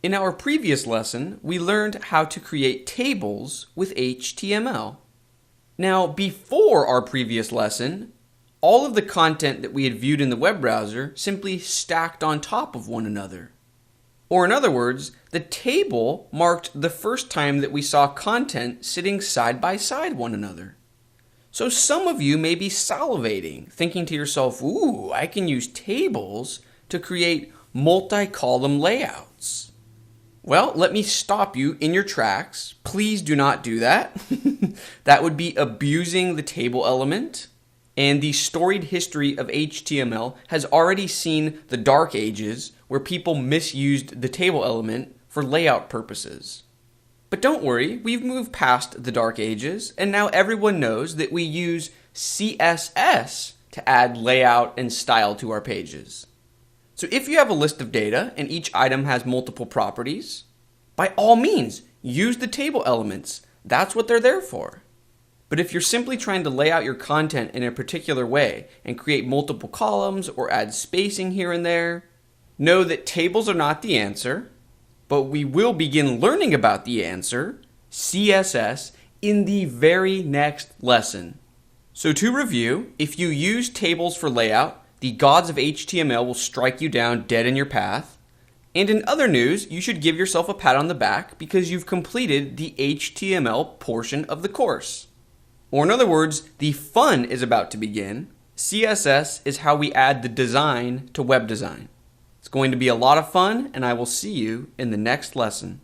In our previous lesson, we learned how to create tables with HTML. Now, before our previous lesson, all of the content that we had viewed in the web browser simply stacked on top of one another. Or in other words, the table marked the first time that we saw content sitting side by side one another. So some of you may be salivating, thinking to yourself, ooh, I can use tables to create multi-column layouts. Well, let me stop you in your tracks. Please do not do that. That would be abusing the table element. And the storied history of HTML has already seen the dark ages where people misused the table element for layout purposes. But don't worry, we've moved past the dark ages, and now everyone knows that we use CSS to add layout and style to our pages. So if you have a list of data and each item has multiple properties, by all means, use the table elements. That's what they're there for. But if you're simply trying to lay out your content in a particular way and create multiple columns or add spacing here and there, know that tables are not the answer, but we will begin learning about the answer, CSS, in the very next lesson. So to review, if you use tables for layout, the gods of HTML will strike you down dead in your path. And in other news, you should give yourself a pat on the back because you've completed the HTML portion of the course. Or in other words, the fun is about to begin. CSS is how we add the design to web design. It's going to be a lot of fun, and I will see you in the next lesson.